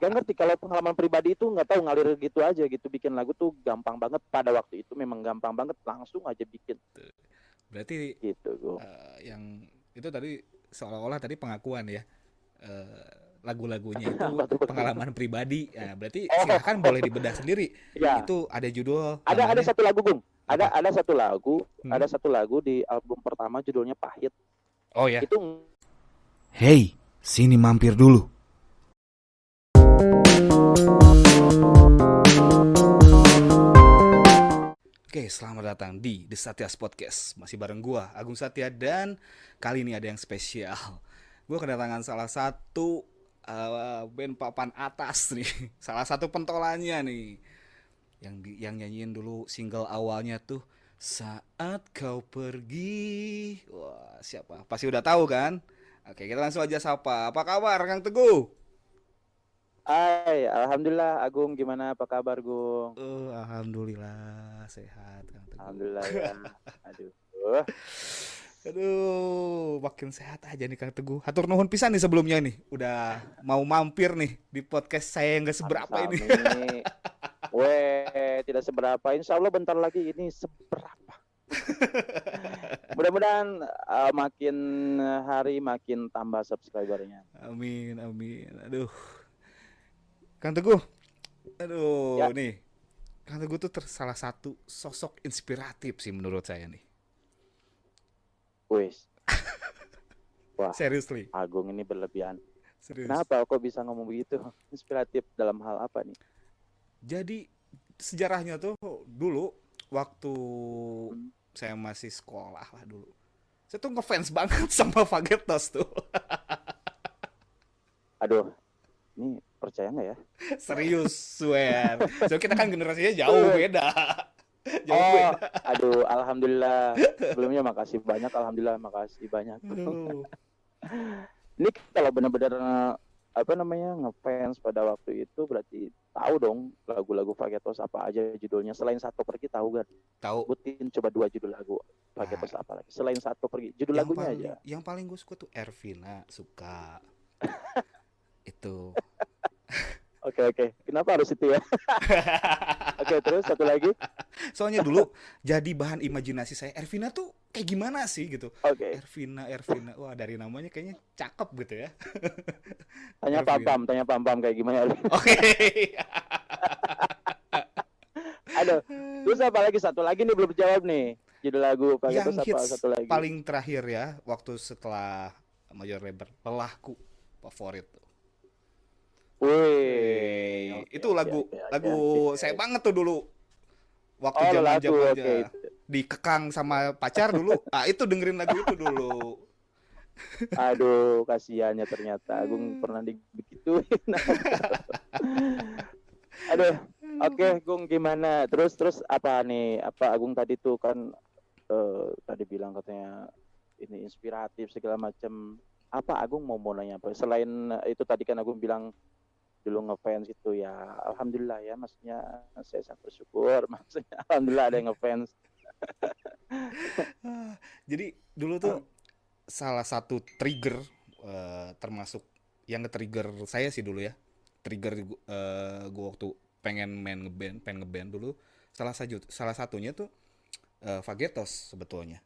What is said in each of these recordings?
Gak ngerti kalau pengalaman pribadi itu nggak tahu ngalir gitu aja gitu, bikin lagu tuh gampang banget pada waktu itu, memang gampang banget langsung aja bikin Berarti gitu gue. yang itu tadi seolah-olah tadi pengakuan ya. Eh, lagu-lagunya itu Apa tuh? pengalaman pribadi. Nah, berarti silahkan Oh, boleh dibedah sendiri. ya, Itu ada judul ada namanya satu lagu Gung, apa? Hmm? ada satu lagu di album pertama judulnya Pahit. Oh ya. Itu Hei, sini mampir dulu. Oke, selamat datang di The Satyas Podcast. Masih bareng gua, Agung Satya, dan kali ini ada yang spesial. Gua kedatangan salah satu band papan atas nih. Salah satu pentolannya nih. Yang nyanyiin dulu single awalnya tuh Saat Kau Pergi. Wah, siapa? Pasti udah tahu kan? Oke, kita langsung aja sapa. Apa kabar Kang Teguh? Alhamdulillah Agung, gimana apa kabar Gung? Alhamdulillah sehat Kang Teguh. Alhamdulillah ya. Aduh. Aduh, makin sehat aja nih Kang Teguh. Hatur nuhun pisan nih sebelumnya nih. Udah mau mampir nih di podcast saya yang gak seberapa ini. Sami-sami. Tidak seberapa. Insya Allah bentar lagi ini seberapa. Mudah-mudahan makin hari makin tambah subscribernya. Amin, amin. Aduh, Kang Teguh. Aduh, Ya, nih. Kang Teguh tuh salah satu sosok inspiratif sih menurut saya nih. wis. Wah, Seriously, Agung ini berlebihan. serius. Kenapa kok bisa ngomong begitu? Inspiratif dalam hal apa nih? Jadi sejarahnya tuh dulu waktu Hmm. saya masih sekolah lah dulu. Saya tuh ngefans banget sama Fagetos tuh. Aduh, ini percaya nggak ya? Serius, swear. So kita kan generasinya jauh beda. Jauh Oh, beda. aduh, alhamdulillah. Sebelumnya makasih banyak, alhamdulillah makasih banyak. Aduh. Ini kalau benar-benar apa namanya ngefans pada waktu itu berarti tahu dong lagu-lagu Fagetos apa aja judulnya, selain Satu Pergi tahu kan? Tahu Sebutin coba 2 judul lagu ah, Fagetos apa lagi selain Satu Pergi, judul yang lagunya aja. paling gue suka tuh Ervina suka itu. Oke oke, kenapa harus itu ya? Oke, terus satu lagi. Soalnya dulu jadi bahan imajinasi saya Ervina tuh kayak gimana sih gitu. Oke, Ervina. Wah, dari namanya kayaknya cakep gitu ya. Ervina. tanya pam pam kayak gimana? Oke. Aduh, terus apa lagi, satu lagi nih belum jawab nih, judul lagu Yang Fagetos apa hits satu lagi? paling terakhir ya waktu setelah Major Label Lelahku favorit tuh. Wih, oke Itu oke lagu oke oke lagu oke. saya banget tuh dulu waktu Oh, zaman lagu, oke zamannya itu. dikekang sama pacar dulu. Ah, itu dengerin lagu itu dulu. Aduh, kasihannya ternyata Agung pernah digituin. Aduh, oke Gung, gimana? Terus apa nih? Apa Agung tadi tuh kan tadi bilang katanya ini inspiratif segala macam. Apa Agung mau nanya apa? Selain itu tadi kan Agung bilang dulu ngefans itu ya, alhamdulillah ya, maksudnya saya sangat bersyukur. Maksudnya alhamdulillah ada yang ngefans. Jadi dulu tuh salah satu trigger termasuk yang nge-trigger saya sih dulu ya. Trigger gue waktu pengen ngeband dulu salah satunya tuh Fagetos sebetulnya.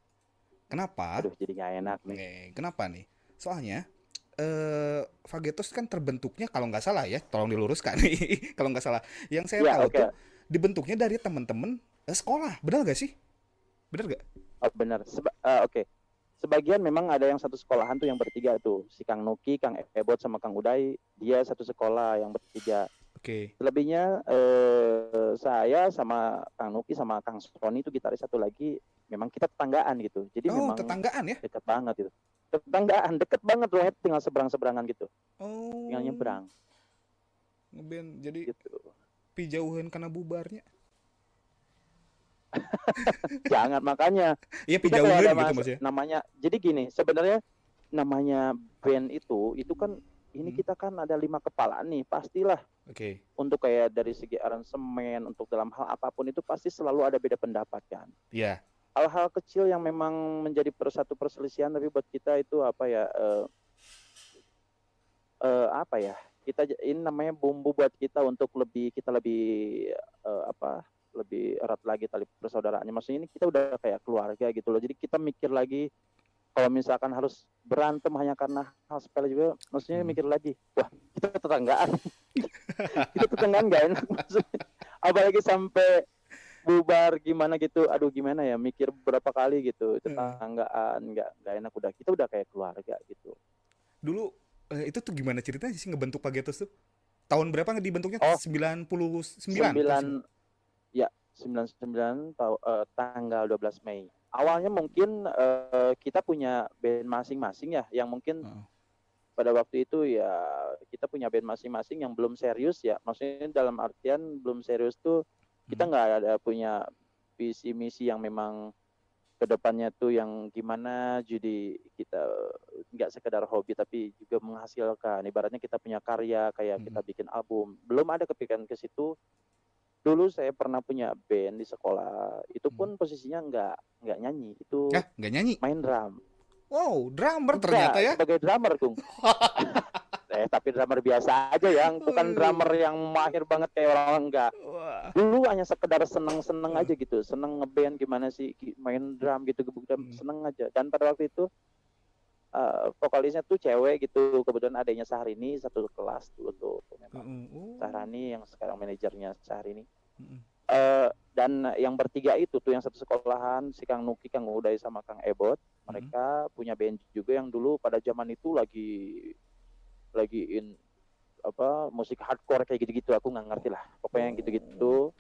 Kenapa? Aduh, jadi nggak enak nih. Kenapa nih? Soalnya Fagetos kan terbentuknya kalau nggak salah ya, tolong diluruskan nih kalau nggak salah. Yang saya Ya tahu oke. tuh dibentuknya dari temen-temen sekolah, benar gak sih? Benar gak? Oh, benar. Oke. Sebagian memang ada yang satu sekolahan tuh yang bertiga tuh. Si Kang Nuki, Kang Ebot sama Kang Uday, dia satu sekolah yang bertiga. Oke. Selebihnya saya sama Kang Nuki sama Kang Sony itu gitaris satu lagi, memang kita tetanggaan gitu. Jadi Oh, memang tetanggaan ya? dekat banget gitu. Tetanggaan, deket banget loh, tinggal seberang-seberangan gitu. Tinggal Oh, nyebrang ngeband. Jadi gitu. pijauhan karena bubarnya. Jangan, makanya Iya, kita kalau pijauhan ada gitu maksudnya. namanya, jadi gini, sebenarnya namanya band itu kan ini Hmm, kita kan ada 5 kepala nih, pastilah Oke. untuk kayak dari segi aransemen, untuk dalam hal apapun itu pasti selalu ada beda pendapat kan. Iya. Hal-hal kecil yang memang menjadi satu perselisihan, tapi buat kita itu apa ya, apa ya, ini namanya bumbu buat kita untuk kita lebih lebih erat lagi tali persaudaraannya. Maksudnya ini kita udah kayak keluarga gitu loh. Jadi kita mikir lagi kalau misalkan harus berantem hanya karena hal sepele juga, maksudnya mikir lagi, wah kita tetanggaan, kita tetanggaan nggak enak maksudnya. Apalagi sampai bubar gimana gitu, aduh gimana ya, mikir berapa kali gitu, tetanggaan nggak enak, kita udah kayak keluarga gitu. Dulu itu tuh gimana ceritanya sih ngebentuk Pagetos tuh? Tahun berapa dibentuknya? Oh, 99? 99 tanggal 12 Mei. Awalnya mungkin kita punya band masing-masing ya, yang mungkin pada waktu itu ya kita punya band masing-masing yang belum serius ya. Maksudnya dalam artian belum serius tuh kita nggak ada punya visi misi yang memang kedepannya tuh yang gimana, jadi kita nggak sekedar hobi tapi juga menghasilkan. Ibaratnya kita punya karya kayak kita bikin album. Belum ada kepikiran ke situ. Dulu saya pernah punya band di sekolah, itu pun posisinya nggak nyanyi, itu nggak nyanyi, main drum. Wow, drummer Enggak, ternyata ya? sebagai drummer, Kung. Tapi drummer biasa aja, yang bukan drummer yang mahir banget kayak orang, enggak. Dulu hanya sekedar seneng-seneng aja gitu, seneng ngeband gimana sih, main drum gitu, seneng aja. Dan pada waktu itu vokalisnya tuh cewek gitu, kebetulan adanya Syahrini satu kelas dulu tuh memang. Syahrini yang sekarang manajernya Syahrini. Dan yang bertiga itu tuh yang satu sekolahan, si Kang Nuki, Kang Uday sama Kang Ebot, mereka punya band juga yang dulu pada zaman itu lagi musik hardcore kayak gitu-gitu, aku nggak ngerti lah, pokoknya yang gitu-gitu.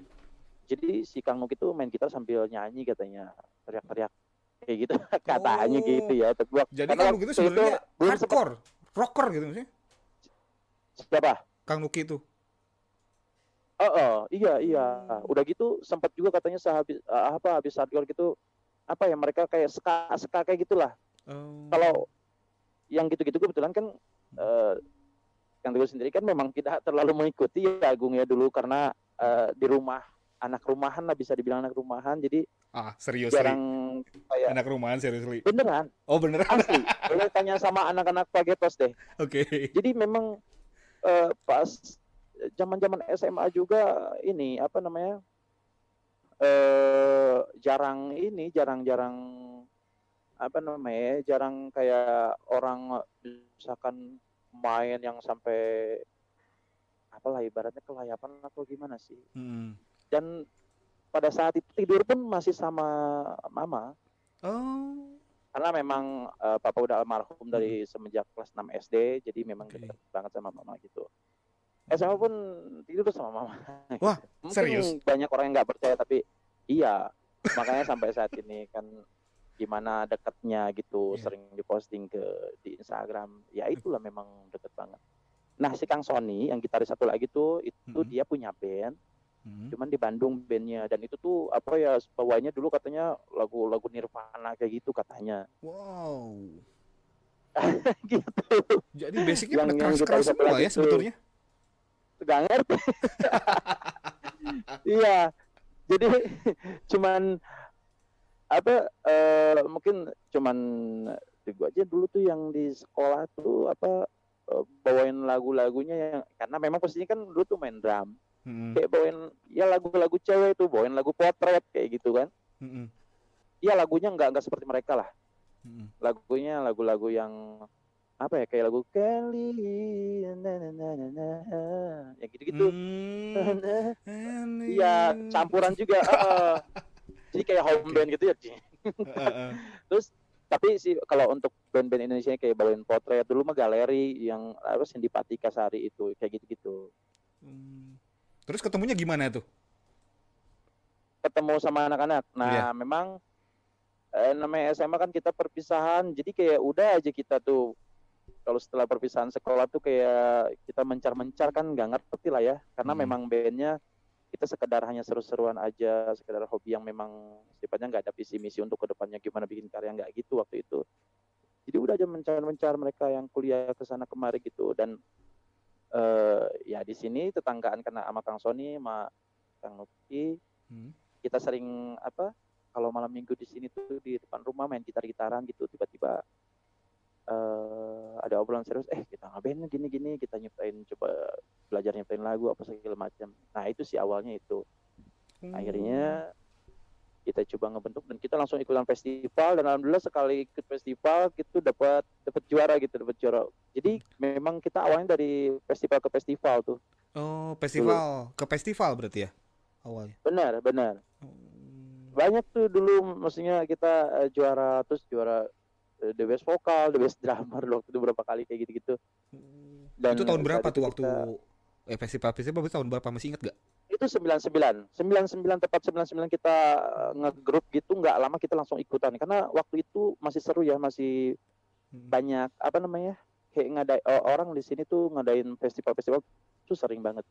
Jadi si Kang Nuki tuh main gitar sambil nyanyi katanya, teriak-teriak kayak gitu katanya gitu ya. Jadi Kang Nuki itu sebenarnya hardcore, rocker gitu maksudnya? Siapa? Kang Nuki itu. Iya. Udah gitu sempat juga katanya habis hardcore gitu, apa ya, mereka kayak ska kayak gitulah. Kalau yang gitu-gitu kebetulan kan Kang Teguh sendiri kan memang tidak terlalu mengikuti ya Agung ya dulu, karena di rumah, anak rumahan lah, bisa dibilang anak rumahan, jadi serius jarang kayak anak rumahan, serius li. Beneran. Oh beneran. Asli. Boleh tanya sama anak-anak Pagetos deh. Oke. Jadi memang pas zaman-zaman SMA juga ini apa namanya, jarang apa namanya, jarang kayak orang misalkan main yang sampai apalah ibaratnya kelayapan atau gimana sih. Dan pada saat itu tidur pun masih sama mama. Karena memang papa udah almarhum dari semenjak kelas 6 SD, jadi memang dekat banget sama mama gitu. SMA pun tidur sama mama. Wah, mungkin serius? Banyak orang yang nggak percaya, tapi iya. Makanya sampai saat ini kan gimana dekatnya gitu, sering diposting di Instagram. Ya itulah memang deket banget. Nah si Kang Sony yang gitaris satu lagi tuh, itu dia punya band, cuman di Bandung bandnya, dan itu tuh apa ya, bawahnya dulu katanya lagu-lagu Nirvana kayak gitu katanya. Wow. Gitu. Jadi basicnya pada keras-keras semua ya sebetulnya. Gak ngerti. Iya. Jadi cuman apa mungkin cuman gue aja dulu tuh yang di sekolah tuh apa bawain lagu-lagunya yang, karena memang posisinya kan dulu tuh main drum. Kayak bawain ya lagu-lagu cewek tuh, bawain lagu potret kayak gitu kan. Iya lagunya nggak seperti mereka lah. Lagunya lagu-lagu yang apa ya, kayak lagu Kelly, ya gitu-gitu. Iya campuran juga. Jadi kayak home band gitu ya. Terus tapi sih kalau untuk band-band Indonesia kayak bawain potret dulu mah Galeri yang apa Cindy Patika Sari itu kayak gitu-gitu. Terus ketemunya gimana tuh? Ketemu sama anak-anak. Nah, memang namanya SMA kan kita perpisahan, jadi kayak udah aja kita tuh kalau setelah perpisahan sekolah tuh kayak kita mencar-mencar kan, nggak ngerti lah ya, karena memang bandnya kita sekedar hanya seru-seruan aja, sekedar hobi yang memang sifatnya nggak ada visi misi untuk kedepannya gimana bikin karya, nggak gitu waktu itu. Jadi udah aja mencar-mencar mereka yang kuliah kesana kemari gitu. Dan ya di sini tetanggaan kena sama Kang Sony sama Kang Nuki. Kita sering apa kalau malam minggu di sini tuh di depan rumah main gitar-gitaran gitu, tiba-tiba ada obrolan serius, kita ngapain gini-gini, kita nyiptain, coba belajar nyiptain lagu apa segala macam. Nah itu sih awalnya itu. Akhirnya kita coba ngebentuk dan kita langsung ikutan festival, dan alhamdulillah sekali ikut festival kita dapat juara gitu, dapat juara. Jadi memang kita awalnya dari festival ke festival tuh. Oh, Dulu. festival ke festival berarti ya awalnya. Benar. Hmm. Banyak tuh dulu, maksudnya kita juara, terus juara the best vokal, the best drummer waktu itu berapa kali kayak gitu-gitu. Itu Dan tahun berapa saat itu tuh waktu kita festival itu tahun berapa, masih ingat gak? itu 99 tepat 99 kita ngegrup gitu, nggak lama kita langsung ikutan karena waktu itu masih seru ya, masih banyak apa namanya, kayak orang di sini tuh ngadain festival-festival tuh sering banget.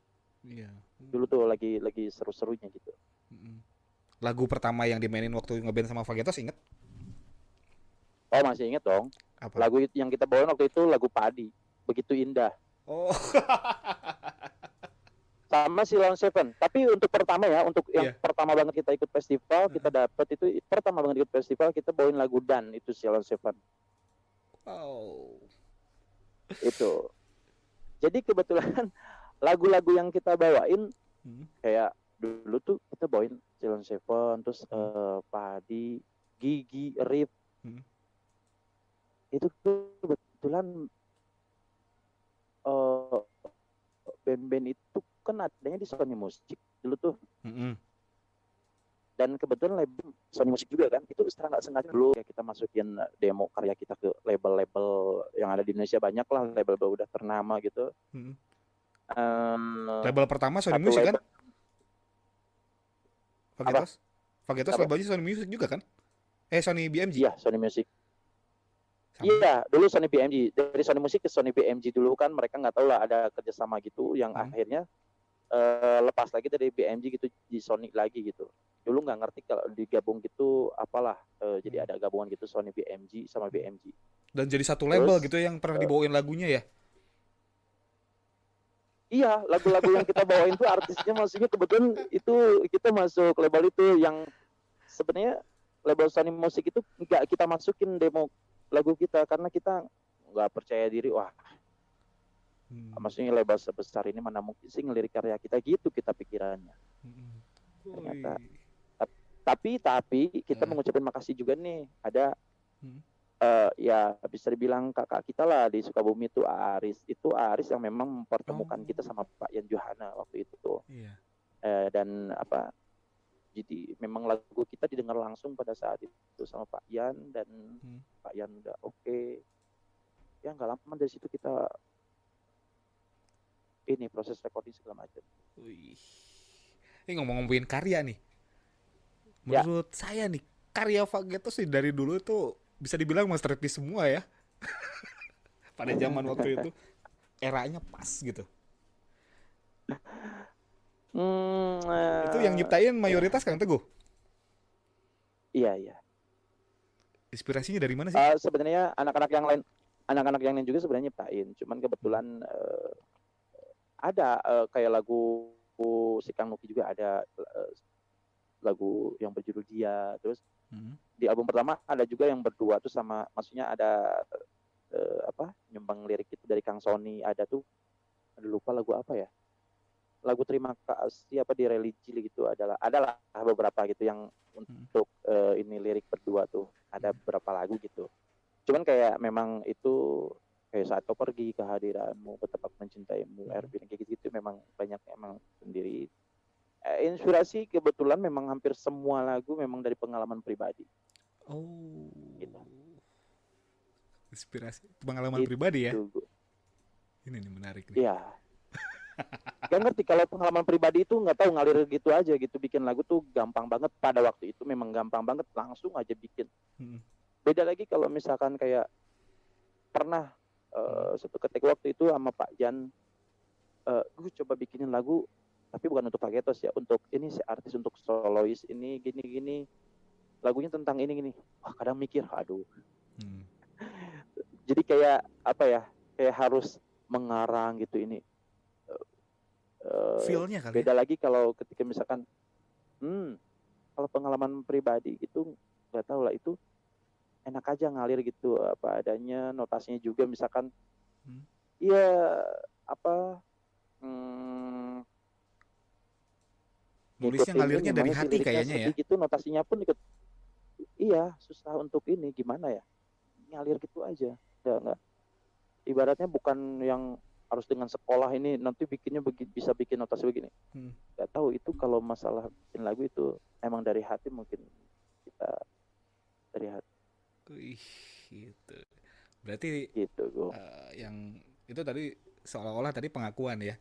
Iya. Dulu tuh lagi seru-serunya gitu. Lagu pertama yang dimainin waktu ngeband sama Fagetos inget? Oh masih inget dong. Apa? Lagu yang kita bawain waktu itu lagu Padi, Begitu Indah. Oh. Sama si Lawn Seven. Tapi untuk pertama ya, untuk yang pertama banget kita ikut festival, kita dapat itu pertama banget ikut festival, kita bawain lagu Dan, itu si Lawn Seven. Wow. Itu. Jadi kebetulan lagu-lagu yang kita bawain kayak dulu tuh kita bawain Lawn Seven, terus Padi, Gigi, Rip. Itu kebetulan band-band itu kan adanya di Sony Music dulu tuh. Dan kebetulan label Sony Music juga kan, itu secara nggak sengaja dulu ya kita masukin demo karya kita ke label-label yang ada di Indonesia, banyak lah label udah ternama gitu. Label pertama Sony Music kan? Fagetos labelnya Sony Music juga kan? Sony BMG. Iya, Sony Music. Iya, dulu Sony BMG. Dari Sony Music ke Sony BMG dulu kan, mereka nggak tahu lah ada kerjasama gitu, yang akhirnya lepas lagi dari BMG gitu di Sony lagi gitu. Dulu nggak ngerti kalau digabung gitu apalah, jadi ada gabungan gitu Sony BMG sama BMG. Dan jadi satu label gitu yang pernah dibawain lagunya ya? Iya, lagu-lagu yang kita bawain tuh artisnya, maksudnya kebetulan itu kita masuk label itu, yang sebenarnya label Sony Music itu nggak kita masukin demo lagu kita karena kita nggak percaya diri, wah maksudnya label sebesar ini mana mungkin sih ngelirik karya kita gitu, kita pikirannya. Ternyata tapi kita mengucapkan makasih juga nih, ada ya bisa dibilang kakak kita lah di Sukabumi itu Aris yang memang mempertemukan kita sama Pak Yan Johana waktu itu. Dan jadi memang lagu kita didengar langsung pada saat itu sama Pak Yan, dan Pak Yan udah oke. Ya nggak lama dari situ kita ini proses recording segala macam. Ini ngomongin karya nih, menurut saya nih karya Fagetos sih dari dulu tuh bisa dibilang masterpiece semua ya. Pada zaman waktu itu eranya pas gitu. Itu yang nyiptain mayoritas Kang Teguh? Iya. Inspirasinya dari mana sih? Sebenarnya anak-anak yang lain juga sebenarnya nyiptain, cuman kebetulan ada kayak lagu si Kang Nuki juga ada lagu yang berjudul Dia, terus di album pertama ada juga yang berdua tuh sama, maksudnya ada nyumbang lirik itu dari Kang Sony, ada tuh, lupa lagu apa ya, lagu Terima Kasih apa di Religi gitu, adalah beberapa gitu yang untuk ini lirik berdua tuh, ada beberapa lagu gitu. Cuman kayak memang itu kayak Saat Kau Pergi, Kehadiranmu, Betapa Aku Mencintaimu, Erwin, kayak gitu memang banyak emang sendiri. Inspirasi kebetulan memang hampir semua lagu memang dari pengalaman pribadi. Oh. Gitu. Inspirasi pengalaman pribadi ya. Ini nih menarik nih. Iya. Gak ngerti kalau pengalaman pribadi itu, nggak tahu, ngalir gitu aja gitu, bikin lagu tuh gampang banget pada waktu itu, memang gampang banget, langsung aja bikin. Beda lagi kalau misalkan kayak pernah suatu ketika waktu itu sama Pak Jan, gue coba bikinin lagu tapi bukan untuk Fagetos ya, untuk ini si artis, untuk solois ini gini lagunya tentang ini, wah kadang mikir aduh. Jadi kayak apa ya, kayak harus mengarang gitu ini. Feel-nya kali beda lagi kalau ketika misalkan kalau pengalaman pribadi gitu, nggak tahu lah, itu enak aja ngalir gitu apa adanya, notasinya juga misalkan Hmm. iya apa hmm, Nulisnya ngikutin ini ngalirnya dari namanya sih hati liriknya kayaknya ya. sedih gitu, notasinya pun ikut. Iya, susah untuk ini gimana ya? Ngalir gitu aja. Nggak ibaratnya bukan yang harus dengan sekolah ini nanti bikinnya bisa bikin notasi begini. Hmm. Nggak tahu itu kalau masalah bikin lagu itu emang dari hati mungkin kita dari hati Wih, gitu. Berarti gitu gue. yang itu tadi seolah-olah tadi pengakuan ya.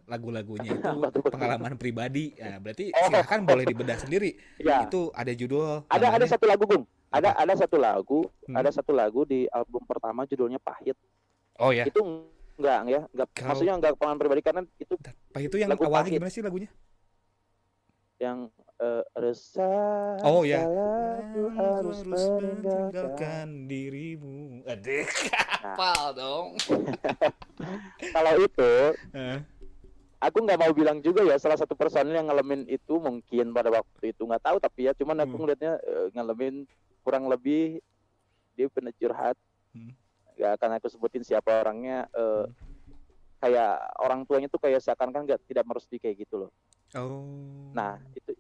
Lagu-lagunya itu Apa tuh? pengalaman pribadi. Nah, berarti Oh, silahkan boleh dibedah sendiri. ya. Itu ada judul Ada namanya satu lagu, Bung. apa? Ada satu lagu, Hmm? ada satu lagu di album pertama judulnya Pahit. Oh ya, Itu enggak Kalau- maksudnya enggak pengalaman pribadi karena itu Pak itu yang lagu awalnya pahit. gimana sih lagunya? yang resah Oh ya. salahku harus meninggalkan. meninggalkan dirimu. Adik, Nah, hafal dong. kalau itu Eh, aku nggak mau bilang juga ya salah satu personil yang ngalamin itu mungkin pada waktu itu nggak tahu, tapi ya cuman aku ngelihatnya ngalamin kurang lebih dia pernah curhat. Hmm. Nggak akan aku sebutin siapa orangnya. Kayak orang tuanya tuh kayak seakan-akan nggak tidak merestui kayak gitu loh. Oh. Nah itu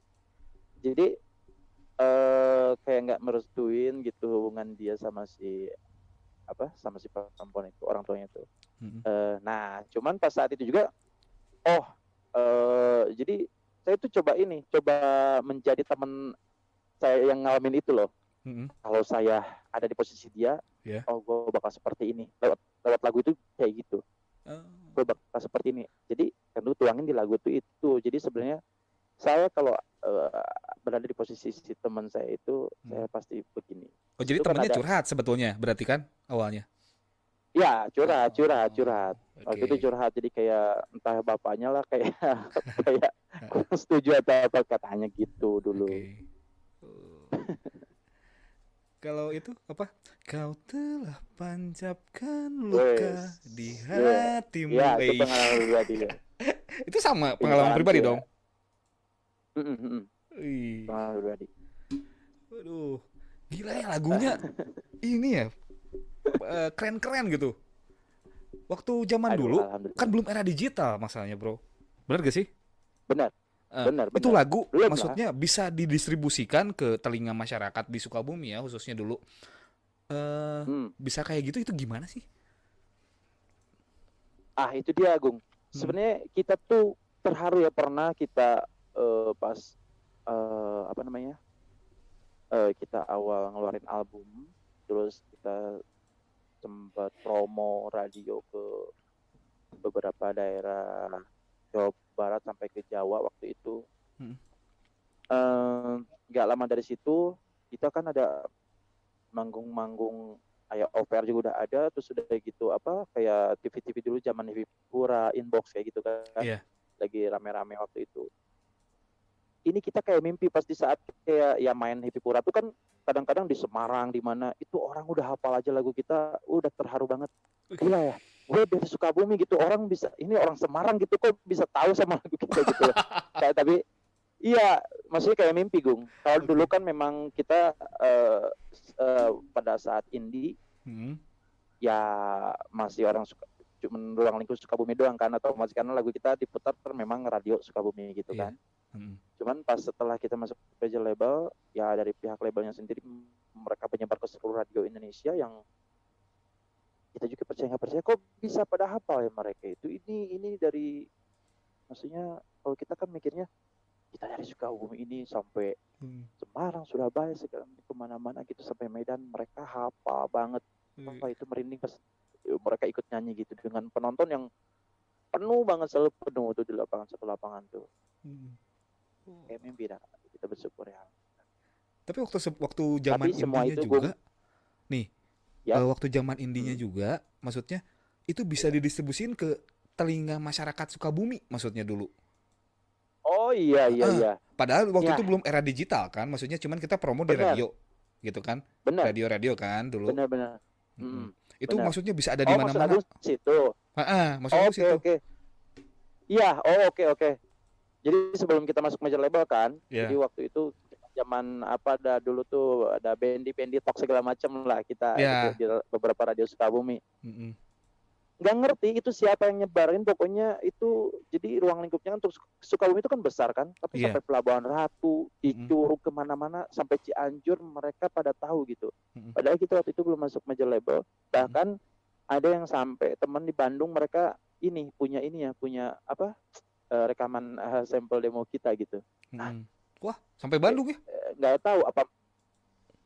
jadi kayak nggak merestuin gitu hubungan dia sama si perempuan itu, orang tuanya itu. Mm-mm. Nah cuman pas saat itu juga jadi saya tuh coba menjadi teman saya yang ngalamin itu loh. Mm-mm. Kalau saya ada di posisi dia, Yeah. gue bakal seperti ini. Lewat lagu itu kayak gitu. Oh. Gue bakal seperti ini. Jadi kan lu tuangin di lagu itu. Jadi sebenarnya saya kalau berada di posisi si teman saya itu, saya pasti begini. Oh, jadi Itu kan temennya ada- curhat sebetulnya, berarti kan awalnya. Ya curhat. Oke. Waktu itu curhat, jadi kayak entah bapaknya lah kayak kayak kurang setuju atau apa katanya gitu dulu. Oke. Oh. Kalau itu apa? Kau telah panjapkan luka Wes. di Iya. hatimu. Ya itu Eh, pengalaman pribadi ya. itu sama pengalaman Pengalaman pribadi juga. dong. Mm-mm. Wih. Pengalaman pribadi. Waduh, gila ya lagunya. Ini ya keren-keren gitu. Waktu zaman Aduh, dulu alhamdulillah. kan belum era digital masalahnya, bro. Benar gak sih? Benar. Benar. Itu lagu Belum lah. maksudnya bisa didistribusikan ke telinga masyarakat di Sukabumi ya, khususnya dulu. Bisa kayak gitu, itu gimana sih? Itu dia Agung. Sebenarnya kita tuh terharu ya, pernah kita pas kita awal ngeluarin album, terus kita sempat promo radio ke beberapa daerah Jawa Barat sampai ke Jawa waktu itu. Nggak lama dari situ kita kan ada manggung-manggung kayak offer juga udah ada, terus udah gitu kayak TV-TV dulu zaman Hipura, Inbox kayak gitu kan. Iya. Lagi rame-rame waktu itu. Ini kita kayak mimpi pas di saat kayak ya main Hipura tuh kan kadang-kadang di Semarang di mana itu orang udah hafal aja lagu kita, udah terharu banget. Gila ya, gue dari Sukabumi gitu, orang bisa, ini orang Semarang gitu kok bisa tahu sama lagu kita gitu. Tapi iya, maksudnya kayak mimpi, Gung. Kalau dulu kan memang kita pada saat indie ya masih orang cuma ruang lingkup Sukabumi doang kan, atau masih karena lagu kita diputar memang radio Sukabumi gitu kan. Cuman pas setelah kita masuk major label, ya dari pihak labelnya sendiri mereka penyebar ke seluruh radio Indonesia, yang kita juga percaya nggak percaya kok bisa pada hafal ya mereka itu. Ini dari, maksudnya kalau kita kan mikirnya kita dari Sukabumi ini sampai Semarang, Surabaya, segala kemana-mana gitu sampai Medan, mereka hafal banget. Itu merinding pas mereka ikut nyanyi gitu dengan penonton yang penuh banget, selalu penuh tuh di satu lapangan tuh. Kayak mimpi dah, kita bersyukur ya. Tapi waktu zaman indinya juga, nih, waktu zaman indinya juga, maksudnya itu bisa didistribusin ke telinga masyarakat Sukabumi, maksudnya dulu. Oh iya. Padahal waktu itu belum era digital kan, maksudnya cuman kita promo di radio, gitu kan? Benar. Radio kan dulu. Benar. Itu benar. Maksudnya bisa ada di mana-mana. Maksud aku situ. Maksudnya situ. Oke. Iya, oke. Jadi sebelum kita masuk major label kan, jadi waktu itu kita zaman apa ada dulu tuh ada bendi talk segala macam lah kita gitu Ya. di beberapa radio Sukabumi. Mm-mm. Nggak ngerti itu siapa yang nyebarin, pokoknya itu jadi ruang lingkupnya kan untuk Sukabumi itu kan besar kan, tapi Iya. sampai Pelabuhan Ratu, di Mm-mm. Curug kemana-mana sampai Cianjur mereka pada tahu gitu. Mm-mm. Padahal kita waktu itu belum masuk major label, Mm-mm. bahkan ada yang sampai teman di Bandung mereka punya apa rekaman sampel demo kita gitu. Mm-mm. Wah, sampai Bandung ya? Nggak tahu apa,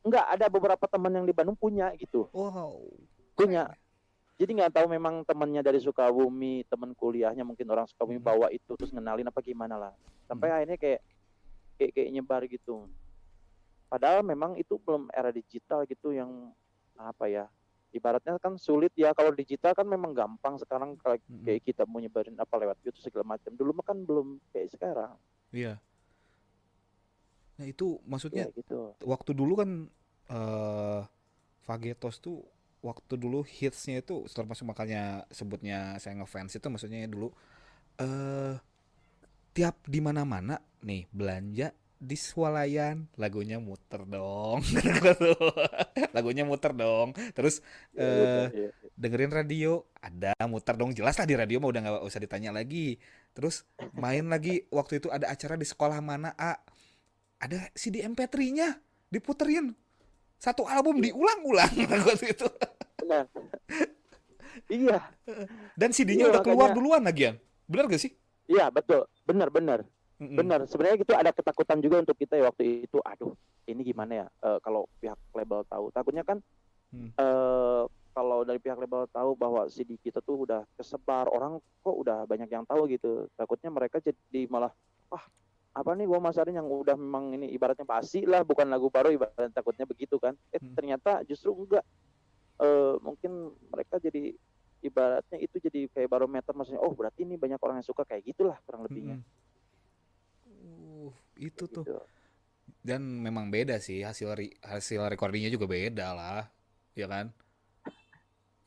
nggak ada beberapa teman yang di Bandung punya gitu, Wow. punya. Jadi nggak tahu memang temannya dari Sukabumi, teman kuliahnya mungkin orang Sukabumi bawa itu terus ngenalin apa gimana lah. Sampai akhirnya kayak nyebar gitu. Padahal memang itu belum era digital gitu yang apa ya? Ibaratnya kan sulit ya, kalau digital kan memang gampang sekarang kayak kita mau nyebarin apa lewat YouTube segala macam. Dulu mah kan belum kayak sekarang. Iya. Nah itu maksudnya Ya gitu. waktu dulu kan Fagetos tuh waktu dulu hitsnya itu termasuk makanya sebutnya saya ngefans itu maksudnya dulu eh tiap di mana-mana nih belanja di swalayan lagunya muter dong. Lagunya muter dong. Terus Ya. dengerin radio ada muter dong, jelas lah di radio mah udah nggak usah ditanya lagi. Terus main lagi waktu itu ada acara di sekolah mana ada CD MP3-nya diputerin satu album diulang-ulang waktu itu. Benar. Iya. Dan CD-nya udah keluar duluan lagian. Benar gak sih? Iya, betul. Benar. Benar. Sebenarnya gitu ada ketakutan juga untuk kita ya waktu itu. Aduh, ini gimana ya? Kalau pihak label tahu. Takutnya kan kalau dari pihak label tahu bahwa CD kita tuh udah kesebar, orang kok udah banyak yang tahu gitu. Takutnya mereka jadi malah apa nih gua masarin yang udah memang ini ibaratnya basi lah, bukan lagu baru, ibaratnya takutnya begitu kan. Ternyata justru enggak. Mungkin mereka jadi ibaratnya itu jadi kayak barometer, maksudnya oh berarti ini banyak orang yang suka, kayak gitulah kurang lebihnya. Itu gitu. tuh. Dan memang beda sih hasil recordingnya juga beda lah, ya kan?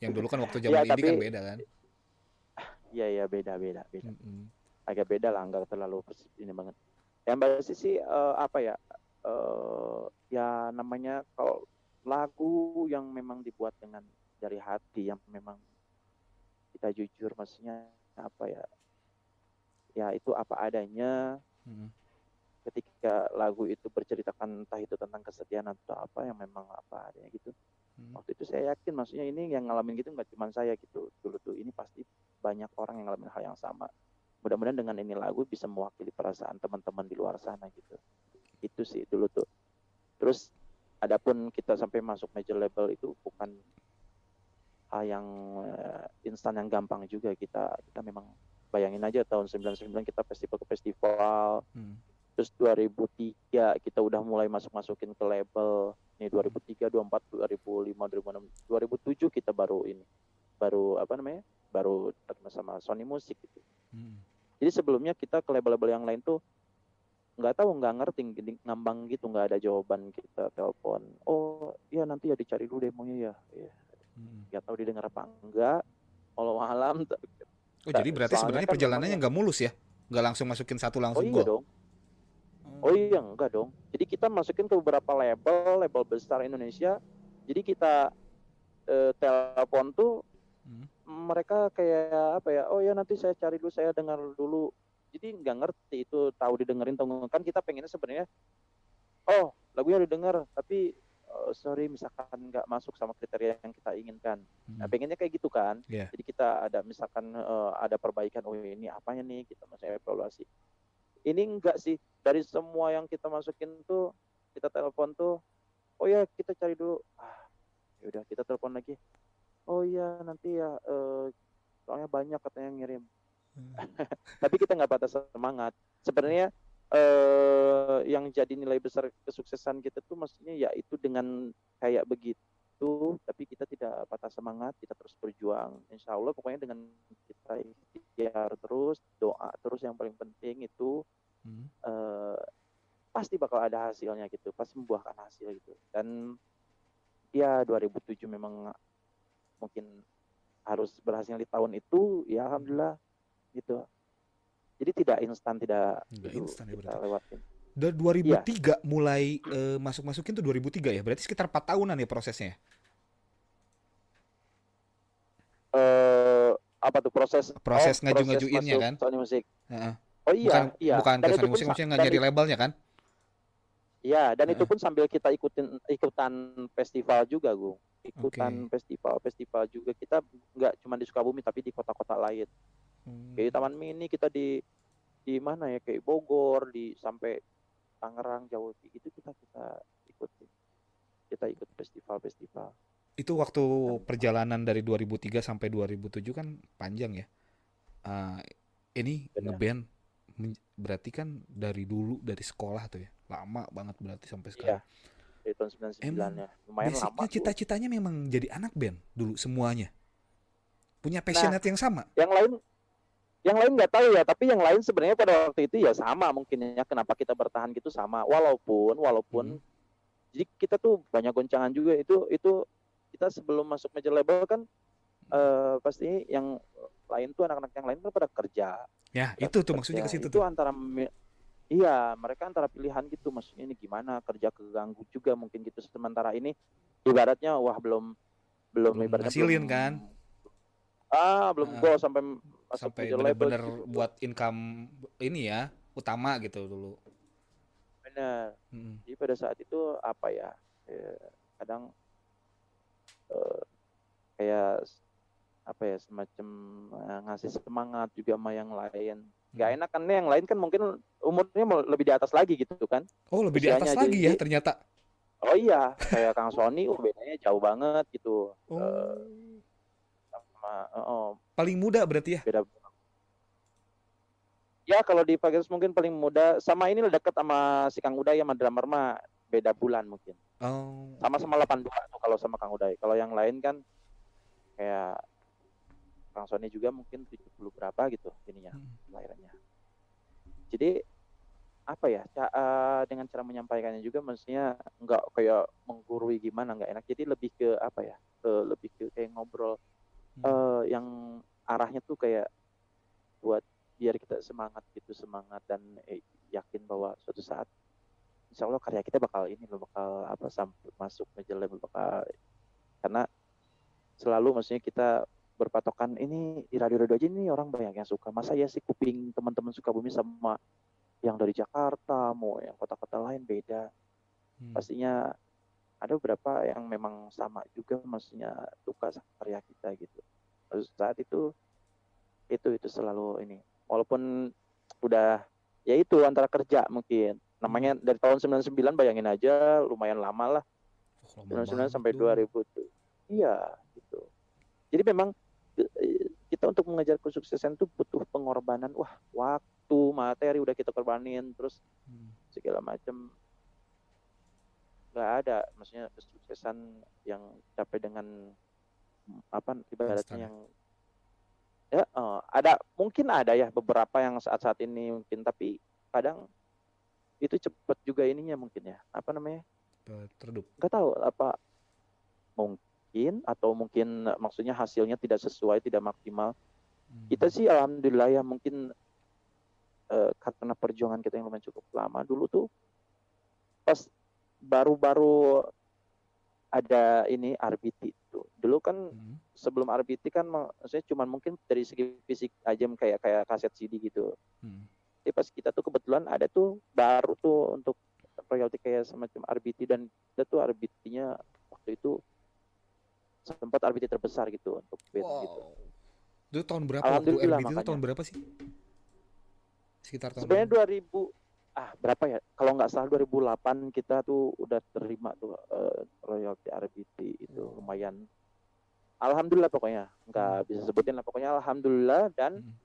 Yang dulu kan waktu zaman indie kan beda kan? Iya beda. Agak beda lah, nggak terlalu ini banget. Yang pasti sih apa ya? Ya namanya kalau lagu yang memang dibuat dengan dari hati, yang memang kita jujur, maksudnya apa ya? Ya itu apa adanya. Ketika lagu itu berceritakan entah itu tentang kesedihan atau apa yang memang apa adanya gitu. Waktu itu saya yakin, maksudnya ini yang ngalamin gitu nggak cuma saya gitu. Dulu tuh ini pasti banyak orang yang ngalamin hal yang sama. Mudah-mudahan dengan ini lagu bisa mewakili perasaan teman-teman di luar sana gitu. Itu sih dulu tuh. Terus adapun kita sampai masuk major label itu bukan hal yang instan yang gampang juga. Kita memang bayangin aja tahun 99 kita festival ke festival. Terus 2003 kita udah mulai masukin ke label. Nih 2003, 2004, 2005, 2006, 2007 kita baru terima sama Sony Music gitu. Jadi sebelumnya kita ke label-label yang lain tuh nggak ngerti, ngambang gitu, nggak ada jawaban. Kita telepon, oh iya nanti ya dicari dulu demonya ya. Nggak tahu didengar apa enggak, walau alam. Jadi berarti sebenarnya kan perjalanannya nggak mulus ya, nggak langsung masukin satu langsung iya dong. Oh iya enggak dong. Jadi kita masukin ke beberapa label besar Indonesia. Jadi kita telepon tuh mereka kayak apa ya? Oh ya nanti saya cari dulu, saya dengar dulu. Jadi nggak ngerti itu tahu didengerin atau enggak. Kan kita pengennya sebenarnya, oh lagunya didengar, tapi sorry misalkan nggak masuk sama kriteria yang kita inginkan. Nah, pengennya kayak gitu kan. Yeah. Jadi kita ada misalkan ada perbaikan. Oh ini apanya nih, kita masih evaluasi. Ini enggak sih, dari semua yang kita masukin tuh, kita telepon tuh, oh ya kita cari dulu. Ya udah kita telepon lagi. Oh iya nanti ya, soalnya banyak katanya yang ngirim. Tapi kita nggak patah semangat. Sebenarnya yang jadi nilai besar kesuksesan kita tuh maksudnya ya itu dengan kayak begitu, tapi kita tidak patah semangat, kita terus berjuang. Insya Allah pokoknya dengan kita ikhtiar terus, doa terus yang paling penting itu pasti bakal ada hasilnya gitu, pasti membuahkan hasil gitu. Dan ya 2007 memang mungkin harus berhasil di tahun itu, ya alhamdulillah gitu. Jadi tidak instan, tidak instan ya kita lewatin. Dari Iya, 2003 mulai masuk-masukin tuh 2003 ya. Berarti sekitar 4 tahunan ya prosesnya. eh apa tuh proses, Proses proses ngaju-ngajuinnya masuk kan. Sony Musik. Heeh. Oh Bukan iya, iya. bukan ke Dan itu Sony pun Musik maksudnya nggak dan nyari labelnya kan? iya, dan itu Heeh. pun sambil kita ikutan festival juga, Gung. Ikutan Oke. festival juga. Kita nggak cuma di Sukabumi tapi di kota-kota lain. Kayak di Hmm. Taman Mini kita di mana ya, kayak Bogor, di sampai Tangerang, Jawa itu kita ikutin. Kita ikut festival-festival. Itu waktu Dan perjalanan dari 2003 sampai 2007 kan panjang ya. Ah, ini benar. ngeband berarti kan dari dulu dari sekolah tuh ya. Lama banget berarti sampai Iya, sekarang. dari tahun 99 Emang ya. Lumayan lama basicnya tuh. cita-citanya memang jadi anak band dulu semuanya. Punya Nah, passionate yang sama. yang lain yang lain nggak tahu ya, tapi yang lain sebenarnya pada waktu itu ya sama mungkin ya, kenapa kita bertahan gitu sama. Walaupun Hmm. jadi kita tuh banyak goncangan juga, itu kita sebelum masuk major label kan pasti yang lain tuh, anak-anak yang lain kan pada kerja. Ya, Pada itu tuh maksudnya kerja ke situ itu tuh. iya, mereka antara pilihan gitu, maksudnya ini gimana, kerja keganggu juga mungkin gitu, sementara ini ibaratnya wah belum belum Belum ibaratnya belum ngasilin kan? belum Heeh. goal sampai masuk Sampai major label bener-bener gitu belum. buat income ini ya, utama gitu dulu. Benar. Mm. Jadi pada saat itu apa ya, kadang eh, kayak apa ya, semacam ngasih semangat juga sama yang lain. Gak Mm. enak kan yang lain kan mungkin umurnya mau lebih di atas lagi gitu kan Oh, lebih di atas usianya. lagi ya Jadi ternyata. oh iya, kayak Kang Sony bedanya jauh banget gitu. Oh, Sama paling muda berarti ya? beda. Ya kalau di Pages mungkin paling muda, sama ini deket sama si Kang Uday sama drummer mah beda bulan mungkin. Oh, oke Sama-sama oke. 82 tuh kalau sama Kang Uday. Kalau yang lain kan kayak Kang Sony juga mungkin 70 berapa gitu ininya Mm. lahirannya. Jadi apa ya, dengan cara menyampaikannya juga maksudnya nggak kayak menggurui gimana, nggak enak. Jadi lebih ke apa ya, lebih ke kayak ngobrol Mm. yang arahnya tuh kayak buat biar kita semangat gitu, semangat dan yakin bahwa suatu saat insya Allah karya kita bakal ini loh, bakal apa, sampai masuk major label bakal. Karena selalu maksudnya kita berpatokan ini di radio-radio aja nih orang banyak yang suka, masa ya sih kuping teman-teman Sukabumi sama yang dari Jakarta mau yang kota-kota lain beda. Mm. Pastinya ada beberapa yang memang sama juga maksudnya suka sama karya kita gitu. Terus saat itu selalu ini, walaupun udah ya itu antara kerja mungkin Mm. namanya dari tahun 99, bayangin aja lumayan lama lah, Oh, lama 99 banget sampai dong. 2000 tuh. Iya gitu. Jadi memang kita untuk mengejar kesuksesan tuh butuh pengorbanan, wah waktu, materi udah kita korbanin, terus Mm. segala macam. Nggak ada maksudnya kesuksesan yang capai dengan apa Instan ibaratnya ya. yang ya ada, mungkin ada ya beberapa yang saat-saat ini mungkin, tapi kadang itu cepet juga ininya mungkin ya, apa namanya, Terdup. nggak tahu apa, mungkin atau mungkin maksudnya hasilnya tidak sesuai, tidak maksimal. Kita Mm. sih alhamdulillah ya, mungkin karena perjuangan kita yang lumayan cukup lama dulu tuh, pas baru-baru ada ini RBT itu dulu kan, Mm. sebelum RBT kan maksudnya cuman mungkin dari segi fisik aja kayak kayak kaset CD gitu. Mm. Tapi pas kita tuh kebetulan ada tuh baru tuh untuk royalti kayak semacam RBT, dan ada tuh RBT-nya waktu itu sempat RBT terbesar gitu untuk band gitu. Wow. Itu tahun berapa waktu Alhamdulillah RBT itu tahun makanya. berapa sih? Sekitar tahun Sebenarnya berapa? 2000 berapa ya? Kalau nggak salah 2008 kita tuh udah terima tuh royalti RBT itu Oh. lumayan. Alhamdulillah pokoknya Mm. nggak bisa sebutin lah, pokoknya alhamdulillah. Dan Mm.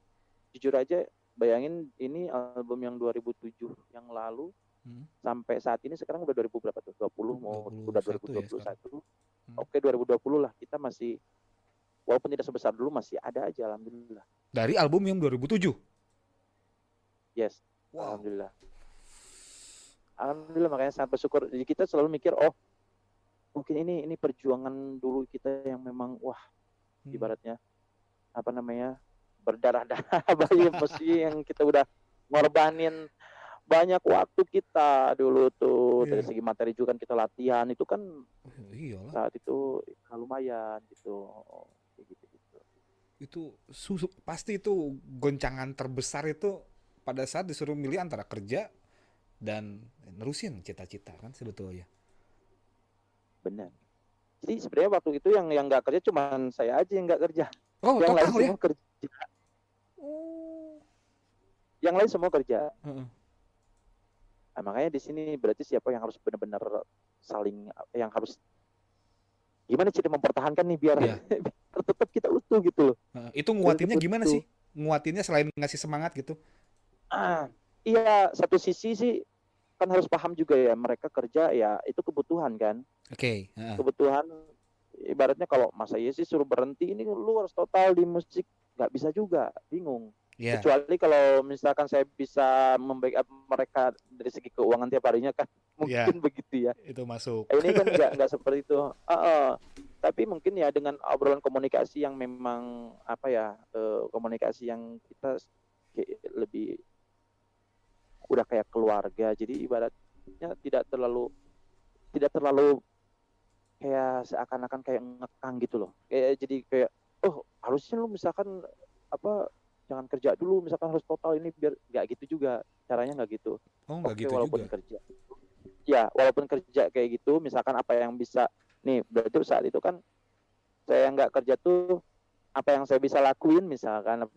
jujur aja bayangin ini album yang 2007 yang lalu Mm. sampai saat ini sekarang udah 2000 berapa tuh, 20 mau udah 21 ya sekarang. 2021. Mm. Oke 2020 lah kita masih, walaupun tidak sebesar dulu masih ada aja alhamdulillah. Dari album yang 2007. Yes, Wow. alhamdulillah. Alhamdulillah makanya sangat bersyukur. Jadi kita selalu mikir, oh mungkin ini perjuangan dulu kita yang memang wah Mm. ibaratnya apa namanya berdarah-darah bayi, mesti yang kita udah ngorbanin banyak waktu kita dulu tuh dari Iya. segi materi juga kan kita latihan itu kan Iyalah. saat itu lumayan gitu. Kayak gitu. Itu pasti itu goncangan terbesar itu pada saat disuruh milih antara kerja dan nerusin cita-cita kan sebetulnya. Benar. Jadi sebenarnya waktu itu yang nggak kerja cuman saya aja yang nggak kerja. Oh, Yang lain total ya? semua kerja. Oh. Yang lain semua kerja. Heeh. Nah, makanya di sini berarti siapa yang harus benar-benar saling, yang harus gimana cara mempertahankan nih biar, Iya. biar tetap kita utuh gitu loh. Itu Biar tetap nguatinnya gimana utuh. sih? Nguatinnya selain ngasih semangat gitu. Iya, satu sisi sih kan harus paham juga ya mereka kerja ya itu kebutuhan kan. Oke. Kebutuhan ibaratnya kalau masa iya sih suruh berhenti ini lu harus total di musik nggak bisa juga, bingung. Ya, Kecuali kalau misalkan saya bisa membackup mereka dari segi keuangan tiap harinya kan ya, mungkin begitu ya. itu masuk. Ini kan nggak seperti itu. Tapi mungkin ya dengan obrolan komunikasi yang memang apa ya, komunikasi yang kita lebih udah kayak keluarga. Jadi ibaratnya tidak terlalu kayak seakan-akan kayak ngekang gitu loh. Jadi kayak harusnya lu misalkan apa jangan kerja dulu, misalkan harus total ini biar nggak gitu juga. Caranya nggak gitu. Oh, nggak Oke, gitu walaupun juga. kerja. Ya, walaupun kerja kayak gitu, misalkan apa yang bisa nih berarti saat itu kan saya nggak kerja tuh apa yang saya bisa lakuin, misalkan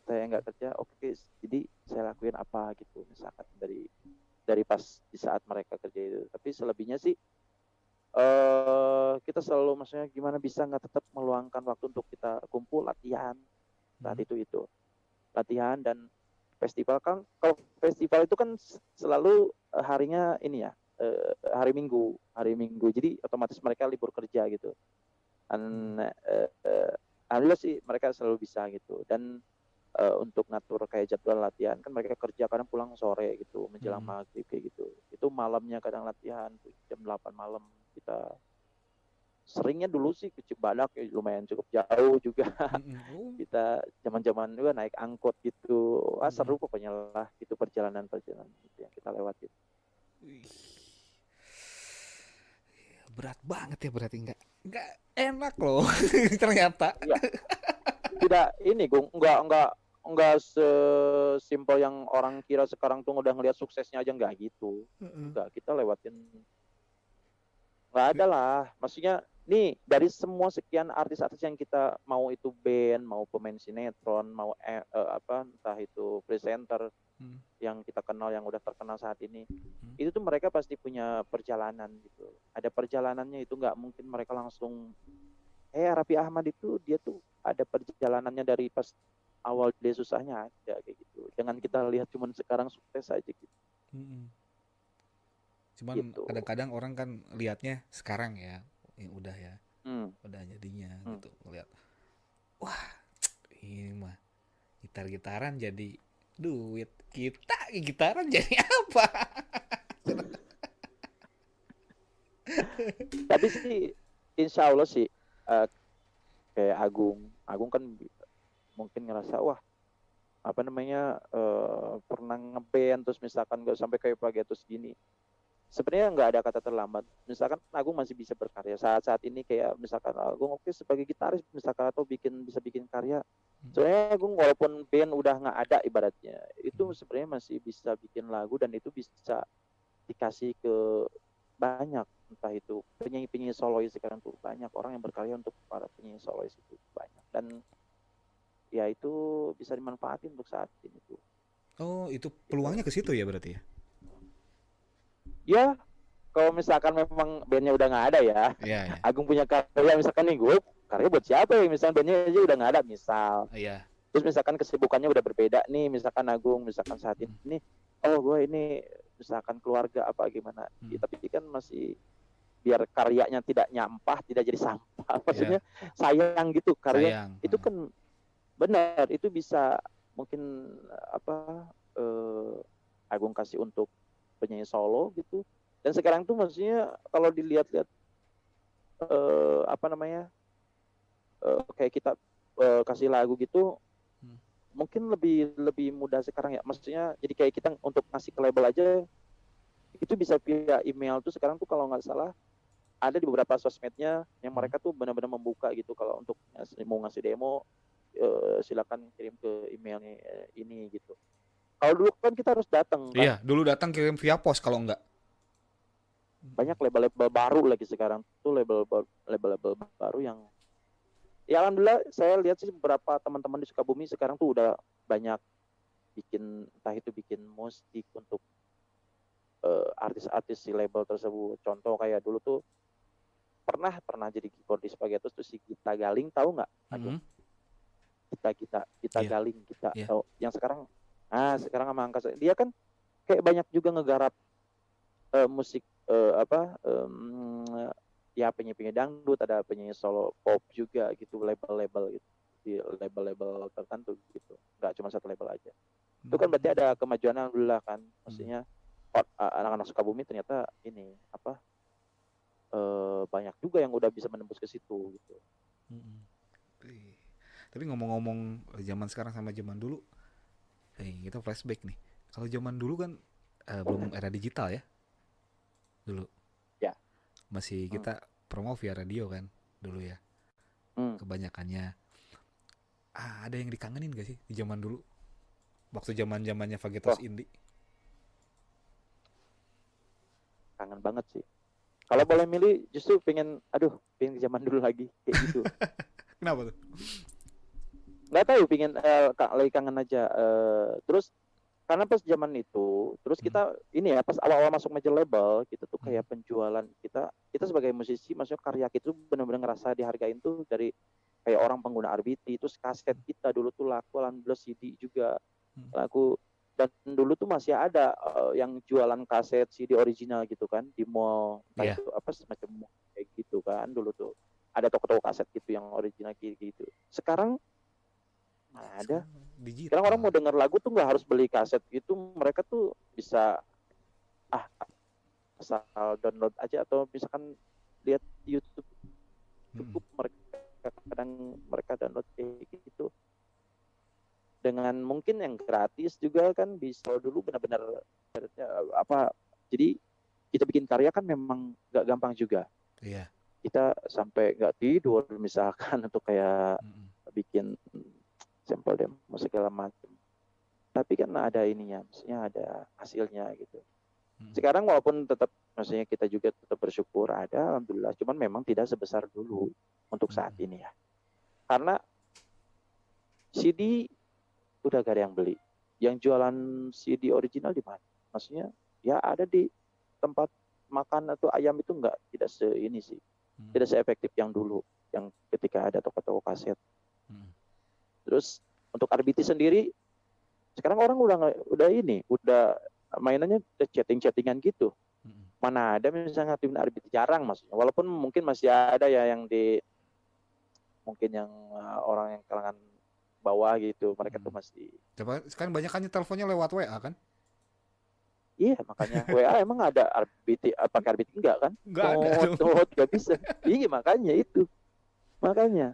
saya nggak kerja, oke, jadi saya lakuin apa gitu misalkan dari pas di saat mereka kerja itu. Tapi selebihnya sih kita selalu maksudnya gimana bisa nggak tetap meluangkan waktu untuk kita kumpul latihan saat itu latihan. Dan festival kan, kalau festival itu kan selalu harinya ini ya, hari Minggu, jadi otomatis mereka libur kerja gitu. Dan alhamdulillah sih mereka selalu bisa gitu. Dan untuk ngatur kayak jadwal latihan kan mereka kerja kadang pulang sore gitu menjelang maghrib kayak gitu. Itu malamnya kadang latihan jam 8 malam. Kita seringnya dulu sih ke Cibadak ya, lumayan cukup jauh juga. Kita zaman-zaman juga naik angkot gitu. Seru pokoknya lah itu perjalanan itu yang kita lewatin. Berat banget ya berarti, nggak enak loh ternyata. Iya. Tidak ini Gung, enggak sesimpel yang orang kira sekarang tuh udah ngelihat suksesnya aja, enggak gitu. Enggak, kita lewatin nggak ada lah. Maksudnya nih dari semua sekian artis-artis yang kita mau itu band, mau pemain sinetron, mau entah itu presenter yang kita kenal yang udah terkenal saat ini, itu tuh mereka pasti punya perjalanan gitu. Ada perjalanannya, itu nggak mungkin mereka langsung. Raffi Ahmad itu dia tuh ada perjalanannya dari pas awal dia susahnya ada kayak gitu. Jangan kita lihat cuman sekarang sukses aja gitu. Cuman gitu. kadang-kadang orang kan lihatnya sekarang ya udah ya, udah jadinya gitu ngeliat, wah ini mah gitar-gitaran jadi duit, kita gitaran jadi apa? Tapi sih insya Allah sih kayak Agung kan mungkin ngerasa wah apa namanya pernah ngeband terus misalkan gak sampai kayak pagi terus gini. Sebenarnya nggak ada kata terlambat. Misalkan Agung masih bisa berkarya saat ini, kayak misalkan Agung oke sebagai gitaris misalkan atau bisa bikin karya. Sebenarnya Agung walaupun band udah nggak ada ibaratnya, itu sebenarnya masih bisa bikin lagu dan itu bisa dikasih ke banyak, entah itu penyanyi-penyanyi solois. Sekarang tuh banyak orang yang berkarya untuk para penyanyi solois itu banyak, dan ya itu bisa dimanfaatin untuk saat ini tuh. Oh, itu peluangnya ke situ ya berarti ya? Ya, kalau misalkan memang bandnya udah nggak ada ya, Iya. Agung punya karya misalkan nih, gue karya buat siapa ya, misalkan bandnya aja udah nggak ada misal. Iya. Terus misalkan kesibukannya udah berbeda nih, misalkan Agung misalkan saat ini, gue ini misalkan keluarga apa gimana, ya, tapi kan masih biar karyanya tidak nyampah, tidak jadi sampah, maksudnya sayang gitu karya. Sayang. Itu kan benar, itu bisa mungkin Agung kasih untuk penyanyi solo gitu. Dan sekarang tuh maksudnya kalau dilihat-lihat kayak kita kasih lagu gitu, mungkin lebih mudah sekarang ya. Maksudnya jadi kayak kita untuk ngasih ke label aja itu bisa via email tuh sekarang tuh kalau nggak salah ada di beberapa sosmednya yang mereka tuh benar-benar membuka gitu kalau untuk mau ngasih demo silakan kirim ke emailnya ini gitu. Kalau dulu kan kita harus datang kan. Iya, dulu datang kirim via pos kalau enggak. Banyak label-label baru lagi sekarang tuh label-label baru yang ya alhamdulillah saya lihat sih beberapa teman-teman di Sukabumi sekarang tuh udah banyak bikin entah itu bikin musik untuk artis-artis si label tersebut. Contoh kayak dulu tuh pernah jadi keyboardis Spaghetti tuh si Gita Galing tahu nggak? Aduh, kita Iya, Galing kita iya. tahu. Yang sekarang sama Angkasa dia kan kayak banyak juga ngegarap musik ya penyanyi dangdut, ada penyanyi solo pop juga gitu, label-label gitu di label-label tertentu gitu, nggak cuma satu label aja. Itu kan berarti ada kemajuan alhamdulillah kan, maksudnya anak-anak Sukabumi ternyata ini banyak juga yang udah bisa menembus ke situ gitu. Tapi ngomong-ngomong zaman sekarang sama zaman dulu, kita flashback nih. Kalau zaman dulu kan belum era digital ya, dulu Ya. masih kita promo via radio kan dulu ya, kebanyakannya. Ada yang dikangenin gak sih di zaman dulu, waktu zamannya Vagetos Indie? Kangen banget sih. Kalau boleh milih justru pengen ke zaman dulu lagi kayak gitu. Kenapa tuh? Nggak tahu pengen lagi kangen aja. Terus karena pas zaman itu, terus kita ini ya pas awal-awal masuk major label, kita tuh kayak penjualan kita sebagai musisi, maksudnya karya kita tuh benar-benar ngerasa dihargain tuh dari kayak orang pengguna RBT. Terus kaset kita dulu tuh laku, alhamdulillah CD juga laku. Dan dulu tuh masih ada yang jualan kaset CD original gitu kan di mall, Iya. itu apa semacam mall kayak gitu kan dulu tuh. Ada toko-toko kaset gitu yang original gitu. Sekarang mana ada. Digital. Sekarang orang mau denger lagu tuh nggak harus beli kaset gitu, mereka tuh bisa asal download aja atau misalkan lihat YouTube cukup mereka download kayak gitu. Dengan mungkin yang gratis juga kan bisa. Dulu benar-benar jadi kita bikin karya kan memang nggak gampang juga. Iya. Kita sampai nggak tidur misalkan untuk kayak bikin sampel demo segala macam. Tapi kan ada ininya, maksudnya ada hasilnya gitu. Sekarang walaupun tetap, maksudnya kita juga tetap bersyukur ada, alhamdulillah. Cuman memang tidak sebesar dulu untuk saat ini ya. Karena CD udah gak ada yang beli. Yang jualan CD original di mana? Maksudnya ya ada di tempat makan atau ayam itu tidak ini sih. Tidak seefektif yang dulu, yang ketika ada toko-toko kaset. Terus untuk RBT sendiri sekarang orang udah mainannya chattingan gitu. Mana ada misalnya ngaktifin RBT, jarang maksudnya. Walaupun mungkin masih ada ya yang mungkin yang orang yang kalangan bawah gitu, mereka tuh masih. Kan banyak kan teleponnya lewat WA kan? Iya, makanya WA emang ada RBT, pakai RBT enggak kan? Enggak ada. Nggak bisa. Iya, makanya itu. Makanya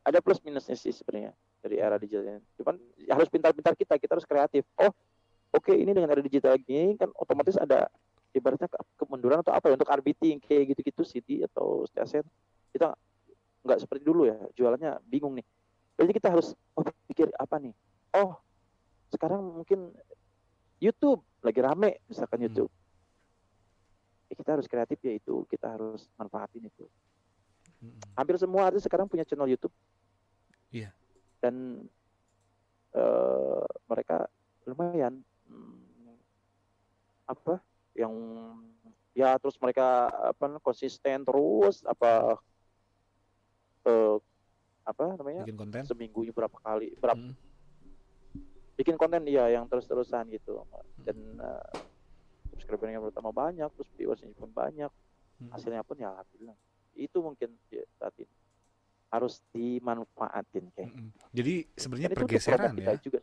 ada plus minusnya sih sebenarnya dari era digital ini. Cuman harus pintar-pintar kita harus kreatif. Oke, ini dengan era digital gini kan otomatis ada ibaratnya kemunduran atau apa ya untuk RBT kayak gitu-gitu CD atau kaset. Kita nggak seperti dulu ya, jualannya bingung nih. Jadi kita harus pikir apa nih? Sekarang mungkin YouTube lagi rame misalkan YouTube. Kita harus kreatif ya, itu kita harus manfaatin itu. Hampir semua artis sekarang punya channel YouTube. Iya. Dan mereka lumayan yang ya terus mereka konsisten terus bikin konten seminggunya berapa kali bikin konten yang terus-terusan gitu. Dan subscribernya bertambah banyak, terus viewersnya pun banyak, hasilnya pun ya alhamdulillah. Itu mungkin ya, saat ini harus dimanfaatin kayak. Jadi sebenarnya pergeseran ya. Juga.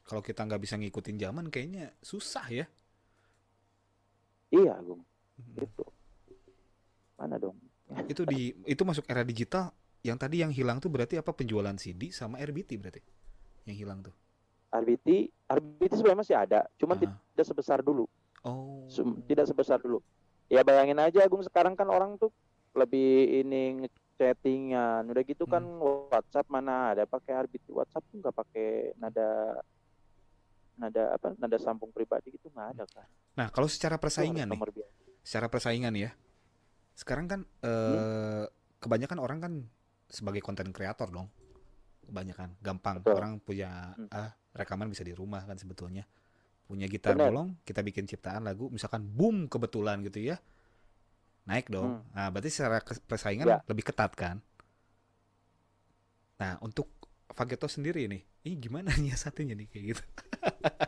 Kalau kita nggak bisa ngikutin zaman kayaknya susah ya. Iya, Gung. Itu. Mana dong? Itu masuk era digital. Yang tadi yang hilang tuh berarti apa, penjualan CD sama RBT berarti yang hilang tuh. RBT sebenarnya masih ada, cuman Ah. tidak sebesar dulu. Oh. Tidak sebesar dulu. Ya bayangin aja Agung, sekarang kan orang tuh lebih ini chattingan, udah gitu kan Hmm. WhatsApp mana ada pakai RBT, WhatsApp tuh nggak pakai nada nada sambung pribadi gitu, nggak ada kan. Nah, kalau secara Itu harus persaingan nih, nomor biasa. secara persaingan ya. Sekarang kan Hmm, kebanyakan orang kan sebagai konten kreator dong. Kebanyakan gampang betul. orang punya Hmm, rekaman bisa di rumah kan sebetulnya. Punya gitar bener. bolong, kita bikin ciptaan lagu, misalkan boom kebetulan gitu ya, naik dong. Hmm, Nah, berarti secara persaingan ya. lebih ketat kan. Nah, untuk Fageto sendiri nih, ini gimana nyiasatinnya nih kayak gitu?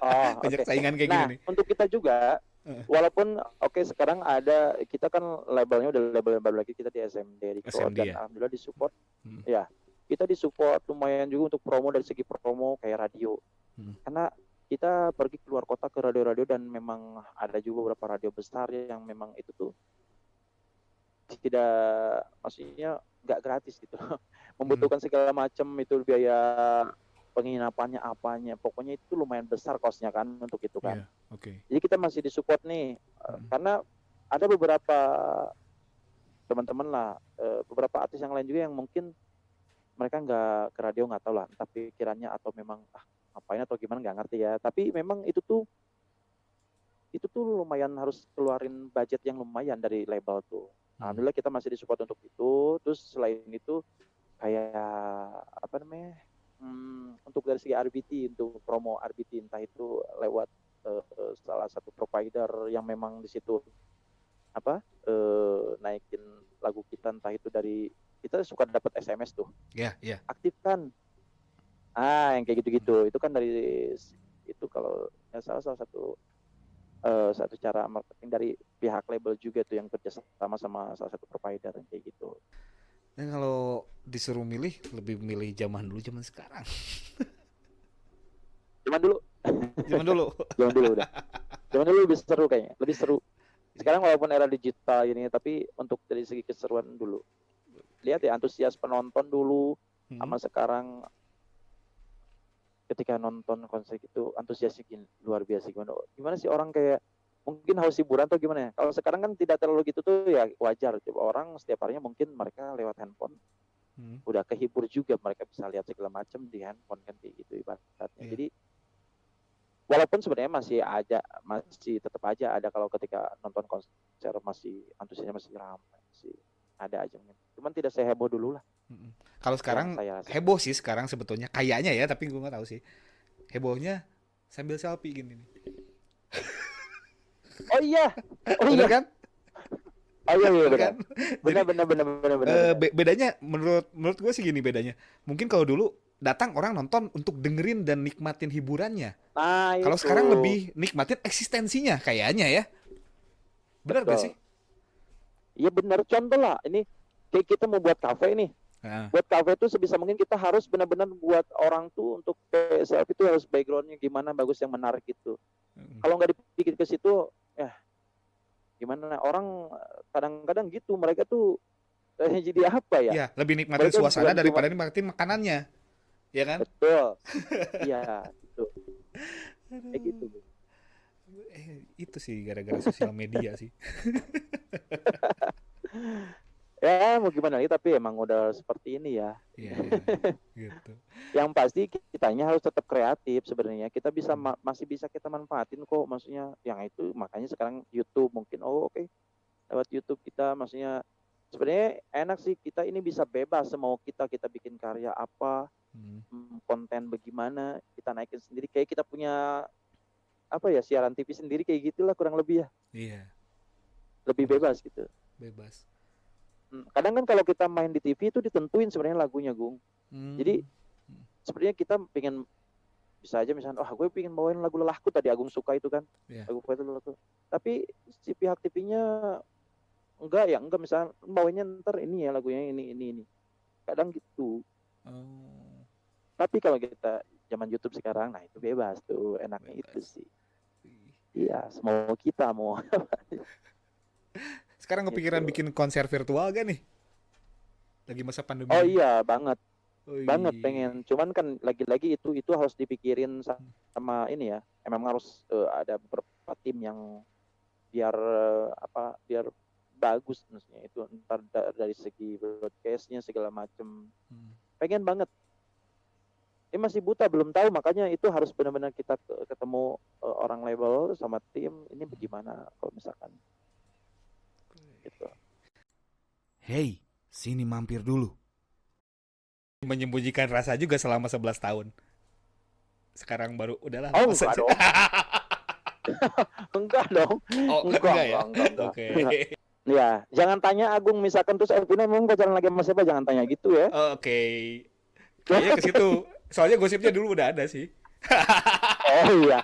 Oh, Banyak oke. saingan kayak gini Nah, nih. untuk kita juga, Heeh. walaupun oke sekarang ada, kita kan labelnya udah label yang baru lagi, kita di SMD Record, SMD dan ya. alhamdulillah disupport. Hmm. Ya, kita disupport lumayan juga untuk promo, dari segi promo kayak radio. Hmm. Karena kita pergi keluar kota ke radio-radio, dan memang ada juga beberapa radio besar yang memang itu tuh tidak, maksudnya nggak gratis gitu. Hmm. Membutuhkan segala macam itu, biaya penginapannya apanya. Pokoknya itu lumayan besar kosnya kan untuk itu kan. Iya, oke. Jadi kita masih disupport nih, Hmm. karena ada beberapa teman-teman lah, beberapa artis yang lain juga yang mungkin mereka nggak ke radio, nggak tahu lah, entah pikirannya atau memang ngapain atau gimana, nggak ngerti ya. Tapi memang itu tuh lumayan harus keluarin budget yang lumayan dari label tuh. Hmm. Alhamdulillah kita masih disupport untuk itu. Terus selain itu kayak apa namanya, untuk dari segi RBT, untuk promo RBT, entah itu lewat salah satu provider yang memang di situ apa, naikin lagu kita, entah itu dari, kita suka dapat SMS tuh, Ya, ya. aktifkan, yang kayak gitu-gitu, itu kan dari itu, kalau ya salah satu satu cara marketing dari pihak label juga tuh, yang kerja sama sama salah satu provider kayak gitu. Dan kalau disuruh milih, lebih milih zaman dulu, zaman sekarang. Zaman dulu, Zaman dulu. zaman dulu udah, zaman dulu lebih seru kayaknya, lebih seru. Sekarang walaupun era digital ini, tapi untuk dari segi keseruan dulu, lihat ya antusias penonton dulu Hmm. sama sekarang. Ketika nonton konser itu antusiasnya luar biasa. Gimana sih orang kayak mungkin haus hiburan atau gimana ya. Kalau sekarang kan tidak terlalu gitu tuh, ya wajar. Coba orang setiap harinya mungkin mereka lewat handphone Hmm. udah kehibur juga, mereka bisa lihat segala macam di handphone kan, kayak gitu ibaratnya. Iya. Jadi walaupun sebenarnya masih tetap aja ada, kalau ketika nonton konser masih antusiasnya masih ramai, masih ada aja. Cuman tidak seheboh dulu lah Mm-mm. Kalau yang sekarang saya rasakan. heboh sih sekarang sebetulnya, kayaknya ya, tapi gue nggak tahu sih. Hebohnya sambil selfie gini nih. Oh iya, oh Bener iya, kan? oh iya, iya Bener benar, kan? benar Jadi benar benar benar benar benar. bedanya menurut menurut gue sih gini bedanya. Mungkin kalau dulu datang orang nonton untuk dengerin dan nikmatin hiburannya. Nah Kalau itu sekarang lebih nikmatin eksistensinya kayaknya ya. Bener gak sih? betul. Iya benar. Contoh lah, ini kayak kita mau buat kafe nih. Nah, Buat kafe itu sebisa mungkin kita harus benar-benar buat orang tuh untuk selfie itu harus backgroundnya gimana, bagus, yang menarik gitu. mm, Kalau nggak dipikir ke situ, ya gimana, orang kadang-kadang gitu, mereka tuh jadi apa ya? ya lebih nikmatin Mereka suasana bukan cuma, daripada nikmatin makanannya, ya kan? betul, iya gitu, kayak gitu. Itu sih gara-gara sosial media sih. Ya mau gimana lagi, tapi emang udah seperti ini ya. Iya, gitu. Yang pasti kitanya harus tetap kreatif sebenarnya. Kita bisa Hmm. masih bisa kita manfaatin kok, maksudnya yang itu, makanya sekarang YouTube mungkin, oke, lewat YouTube kita, maksudnya sebenarnya enak sih, kita ini bisa bebas semau kita, kita bikin karya apa, Hmm. konten bagaimana kita naikin sendiri, kayak kita punya apa ya, siaran TV sendiri kayak gitulah kurang lebih ya, Iya, lebih bener. bebas gitu. Bebas. Kadang kan kalau kita main di TV itu ditentuin sebenarnya lagunya, Gung. Jadi Hmm. sebenarnya kita pengen, bisa aja misalnya, oh gue pengen bawain lagu lelahku tadi, Agung suka itu kan, Ya. lagu itu lelahku, tapi si pihak TV-nya enggak, misalnya bawainnya ntar ini ya lagunya ini, kadang gitu. Oh, Tapi kalau kita zaman YouTube sekarang, nah itu bebas tuh, enaknya itu bebas. sih. Ih. Iya, mau kita mau Sekarang kepikiran Gitu. bikin konser virtual gak nih? Lagi masa pandemi Oh ini. iya, banget banget Wih. pengen. Cuman kan lagi-lagi itu harus dipikirin sama ini ya. Emang harus ada beberapa tim yang biar biar bagus maksudnya itu ntar dari segi broadcastnya segala macem. Hmm. Pengen banget. Ini masih buta belum tahu, makanya itu harus benar-benar kita ketemu orang label sama tim ini bagaimana kalau misalkan gitu. Hei, sini mampir dulu. Menyembunyikan rasa juga selama 11 tahun. Sekarang baru udahlah. Oh lepas enggak aja. dong. Enggak dong. Oh, enggak ya? Enggak. Oke. Ya, jangan tanya Agung misalkan terus Elvina emang pacaran lagi sama siapa, jangan tanya gitu ya. Oke. Kayaknya ke situ. Soalnya gosipnya dulu udah ada sih. Oh iya,